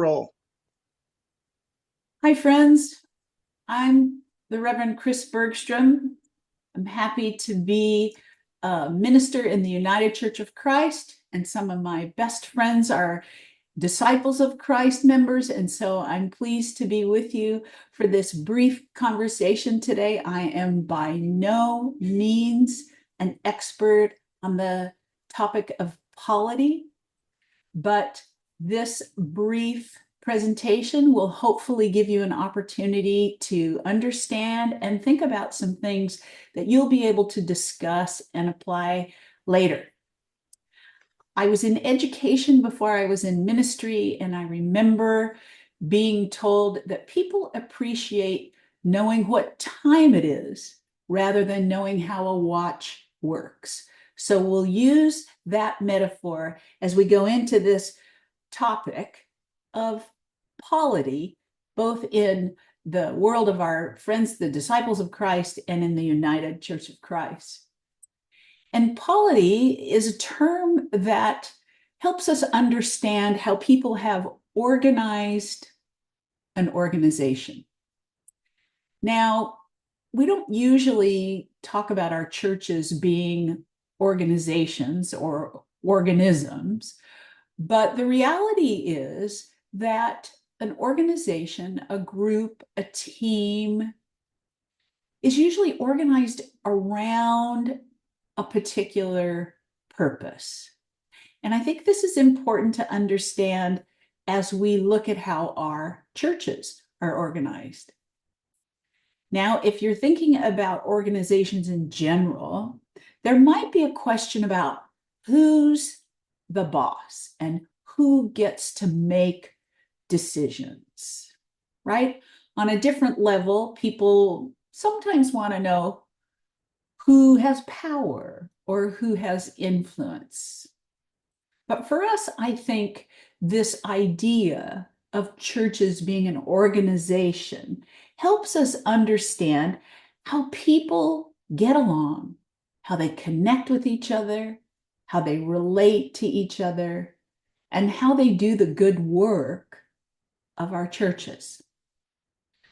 roll. Hi, friends. I'm the Reverend Kris Bergstrom. I'm happy to be a minister in the United Church of Christ, and some of my best friends are Disciples of Christ members, and so I'm pleased to be with you for this brief conversation today. I am by no means an expert on the topic of polity, but this brief presentation will hopefully give you an opportunity to understand and think about some things that you'll be able to discuss and apply later. I was in education before I was in ministry, and I remember being told that people appreciate knowing what time it is rather than knowing how a watch works. So we'll use that metaphor as we go into this topic of polity, both in the world of our friends, the disciples of Christ, and in the United Church of Christ. And polity is a term that helps us understand how people have organized an organization. Now, we don't usually talk about our churches being organizations or organisms, but the reality is that an organization, a group, a team is usually organized around a particular purpose. And I think this is important to understand as we look at how our churches are organized. Now, if you're thinking about organizations in general, there might be a question about who's the boss and who gets to make decisions, right? On a different level, people sometimes want to know who has power or who has influence. But for us, I think this idea of churches being an organization helps us understand how people get along, how they connect with each other, how they relate to each other, and how they do the good work of our churches.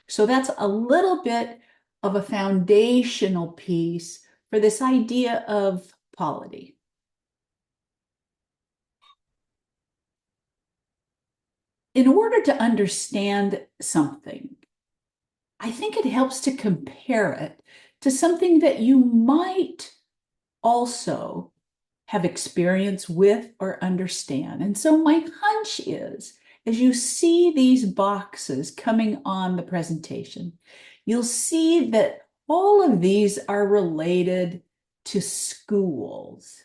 So that's a little bit of a foundational piece for this idea of polity. In order to understand something, I think it helps to compare it to something that you might also have experience with or understand. And so my hunch is, as you see these boxes coming on the presentation, you'll see that all of these are related to schools.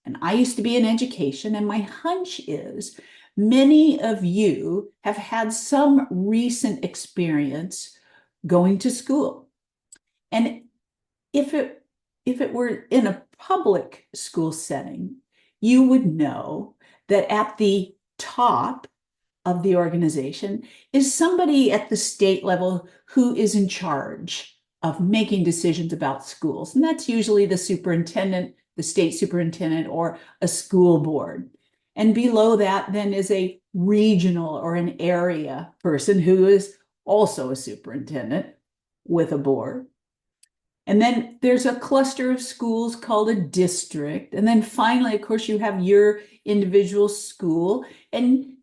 And I used to be in education, and my hunch is many of you have had some recent experience going to school. And if it were in a public school setting, you would know that at the top of the organization is somebody at the state level who is in charge of making decisions about schools. And that's usually the superintendent, the state superintendent, or a school board. And below that then is a regional or an area person who is also a superintendent with a board. And then there's a cluster of schools called a district. And then finally, of course, you have your individual school. And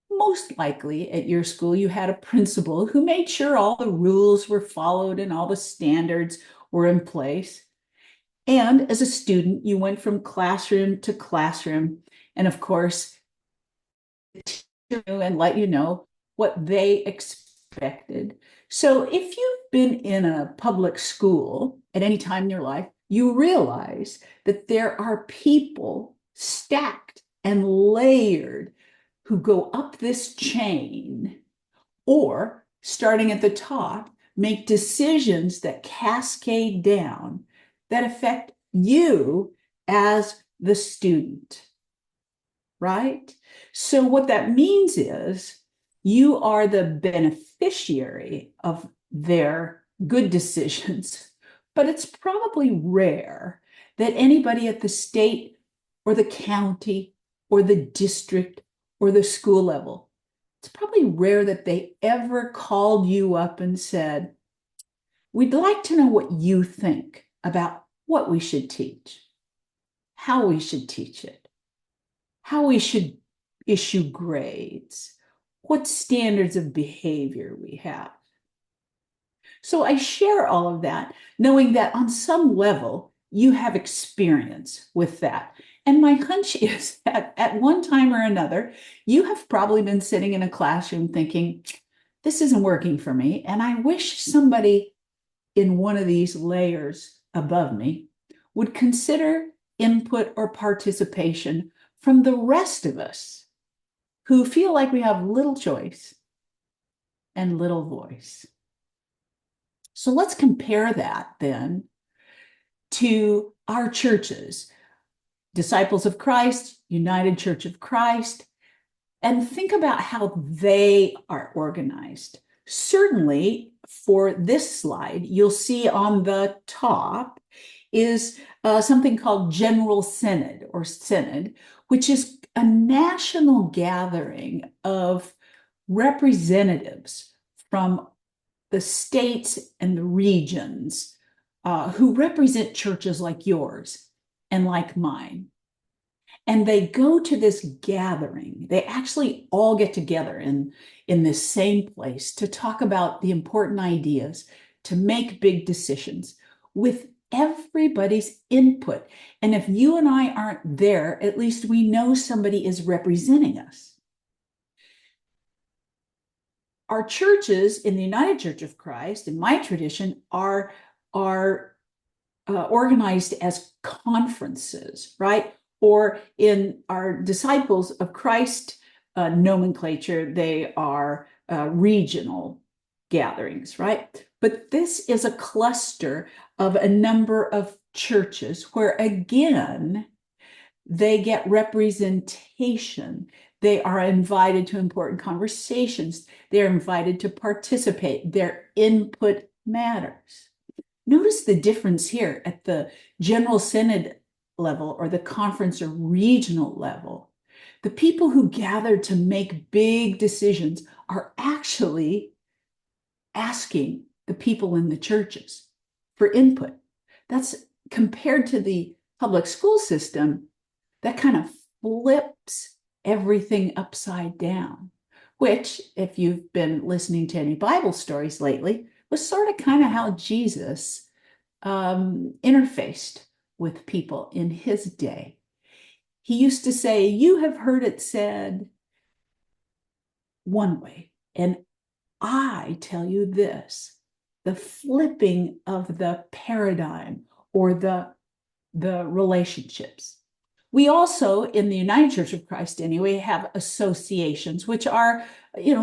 most likely at your school, you had a principal who made sure all the rules were followed and all the standards were in place. And as a student, you went from classroom to classroom. And of course, and let you know what they expected. So if you've been in a public school at any time in your life, you realize that there are people stacked and layered who go up this chain, or starting at the top, make decisions that cascade down that affect you as the student, right? So what that means is you are the beneficiary of their good decisions, but it's probably rare that anybody at the state or the county or the district or the school level it's probably rare that they ever called you up and said, we'd like to know what you think about what we should teach, how we should teach it, how we should issue grades, what standards of behavior we have. So I share all of that, knowing that on some level, you have experience with that. And my hunch is that at one time or another, you have probably been sitting in a classroom thinking, this isn't working for me. And I wish somebody in one of these layers above me would consider input or participation from the rest of us who feel like we have little choice and little voice. So let's compare that then to our churches, Disciples of Christ, United Church of Christ, and think about how they are organized. Certainly, for this slide, you'll see on the top is something called General Synod or Synod, which is a national gathering of representatives from the states and the regions who represent churches like yours and like mine. And they go to this gathering. They actually all get together in this same place to talk about the important ideas, to make big decisions with everybody's input. And if you and I aren't there, at least we know somebody is representing us. Our churches in the United Church of Christ, in my tradition, are organized as conferences, right? Or in our Disciples of Christ nomenclature, they are regional gatherings, right? But this is a cluster of a number of churches where, again, they get representation. They are invited to important conversations. They're invited to participate. Their input matters. Notice the difference here at the General Synod level or the conference or regional level. The people who gather to make big decisions are actually asking the people in the churches for input. That's compared to the public school system, that kind of flips everything upside down, which, if you've been listening to any Bible stories lately, was sort of kind of how Jesus interfaced with people in his day. He used to say, you have heard it said one way, and I tell you this, the flipping of the paradigm or the relationships. We also, in the United Church of Christ anyway, have associations, which are,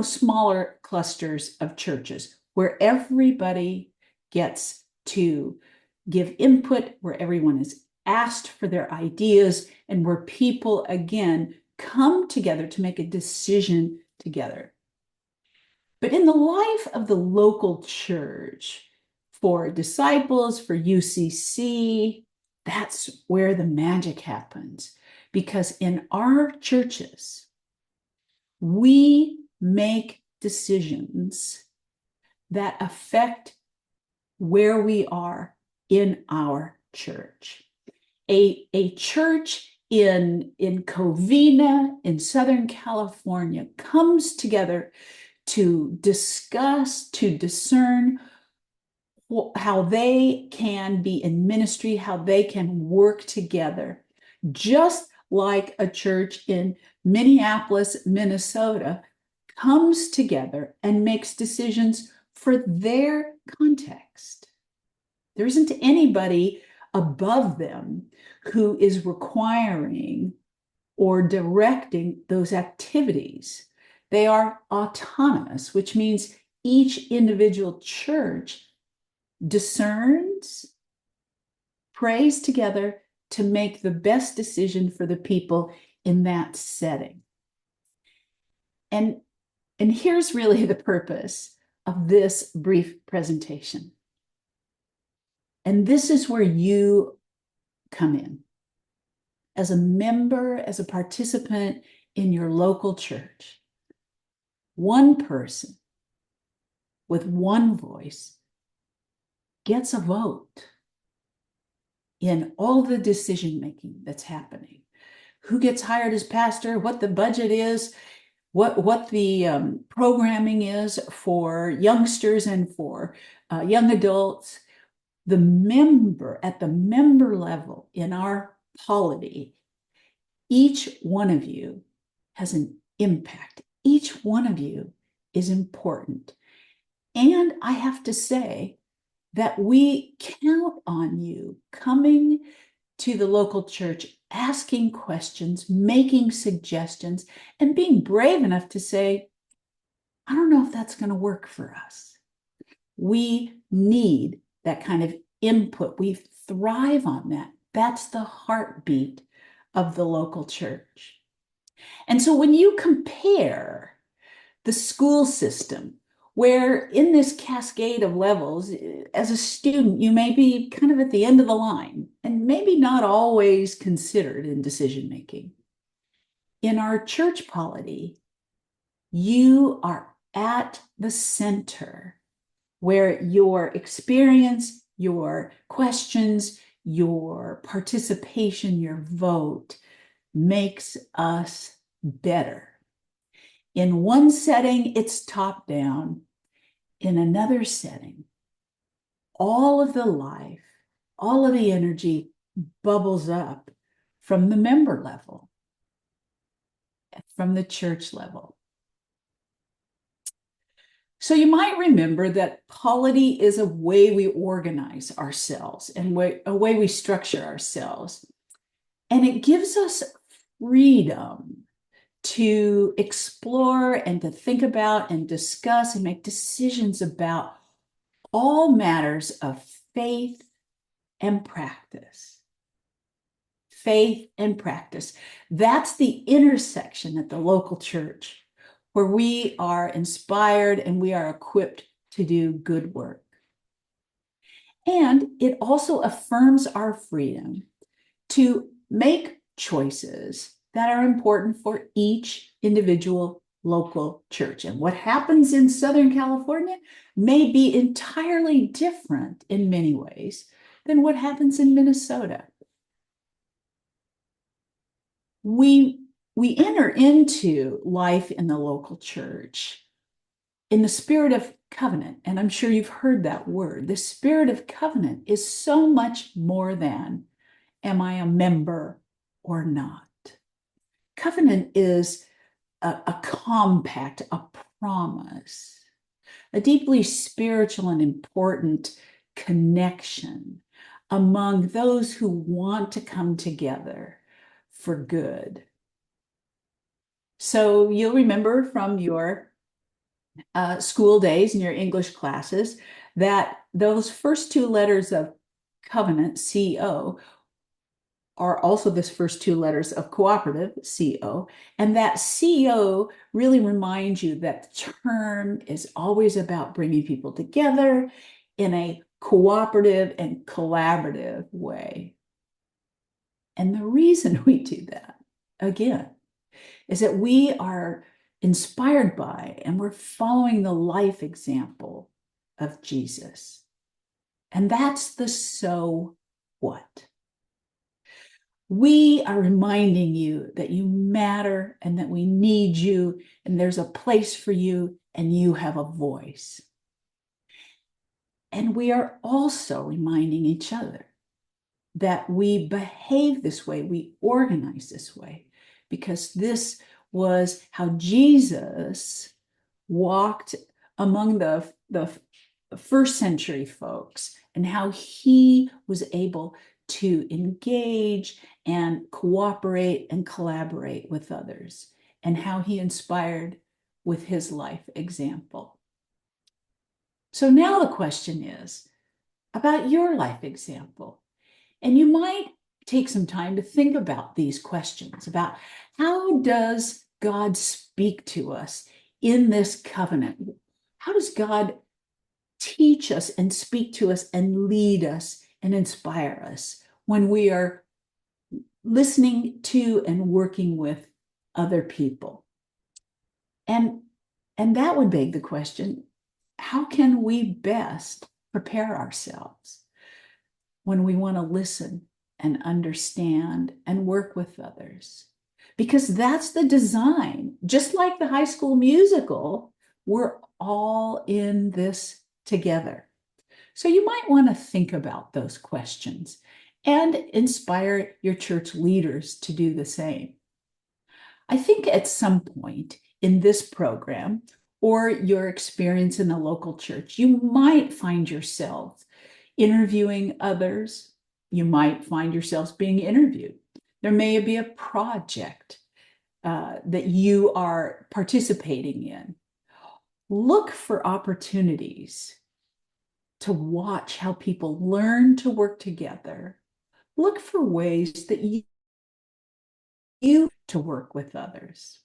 smaller clusters of churches where everybody gets to give input, where everyone is asked for their ideas, and where people, again, come together to make a decision together. But in the life of the local church, for disciples, for UCC, that's where the magic happens. Because in our churches, we make decisions that affect where we are in our church. A church in Covina, in Southern California, comes together to discuss, to discern how they can be in ministry, how they can work together, just like a church in Minneapolis, Minnesota, comes together and makes decisions for their context. There isn't anybody above them who is requiring or directing those activities. They are autonomous, which means each individual church discerns, prays together to make the best decision for the people in that setting. And here's really the purpose of this brief presentation. And this is where you come in. As a member, as a participant in your local church, one person with one voice gets a vote in all the decision-making that's happening. Who gets hired as pastor, what the budget is, what the programming is for youngsters and for young adults. At the member level in our polity, each one of you has an impact. Each one of you is important. And I have to say that we count on you coming to the local church, asking questions, making suggestions, and being brave enough to say, I don't know if that's going to work for us. We need that kind of input. We thrive on that. That's the heartbeat of the local church. And so when you compare the school system, where in this cascade of levels, as a student, you may be kind of at the end of the line and maybe not always considered in decision making. In our church polity, you are at the center where your experience, your questions, your participation, your vote makes us better. In one setting, it's top down. In another setting, all of the life, all of the energy bubbles up from the member level, from the church level. So you might remember that polity is a way we organize ourselves and a way we structure ourselves. And it gives us freedom to explore and to think about and discuss and make decisions about all matters of faith and practice. Faith and practice. That's the intersection at the local church where we are inspired and we are equipped to do good work. And it also affirms our freedom to make choices that are important for each individual local church. And what happens in Southern California may be entirely different in many ways than what happens in Minnesota. We enter into life in the local church in the spirit of covenant, and I'm sure you've heard that word. The spirit of covenant is so much more than, am I a member or not? Covenant is a compact, a promise, a deeply spiritual and important connection among those who want to come together for good. So you'll remember from your school days and your English classes that those first two letters of covenant, C-O, are also the first two letters of cooperative, C-O, and that C-O really reminds you that the term is always about bringing people together in a cooperative and collaborative way. And the reason we do that, again, is that we are inspired by and we're following the life example of Jesus. And that's the so what. We are reminding you that you matter and that we need you and there's a place for you and you have a voice. And we are also reminding each other that we behave this way, we organize this way, because this was how Jesus walked among the first century folks and how he was able to engage and cooperate and collaborate with others, and how he inspired with his life example. So now the question is about your life example. And you might take some time to think about these questions about how does God speak to us in this covenant? How does God teach us and speak to us and lead us and inspire us when we are listening to and working with other people? And And that would beg the question, how can we best prepare ourselves when we want to listen and understand and work with others? Because that's the design. Just like the High School Musical, we're all in this together. So you might want to think about those questions and inspire your church leaders to do the same. I think at some point in this program or your experience in the local church, you might find yourself interviewing others. You might find yourselves being interviewed. There may be a project that you are participating in. Look for opportunities to watch how people learn to work together. Look for ways that you to work with others.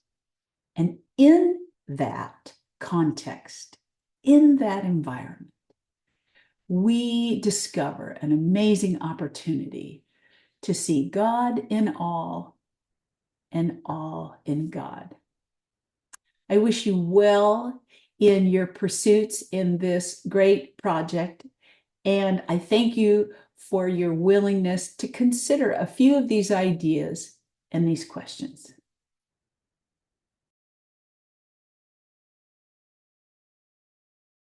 And in that context, in that environment, we discover an amazing opportunity to see God in all and all in God. I wish you well in your pursuits in this great project, and I thank you for your willingness to consider a few of these ideas and these questions.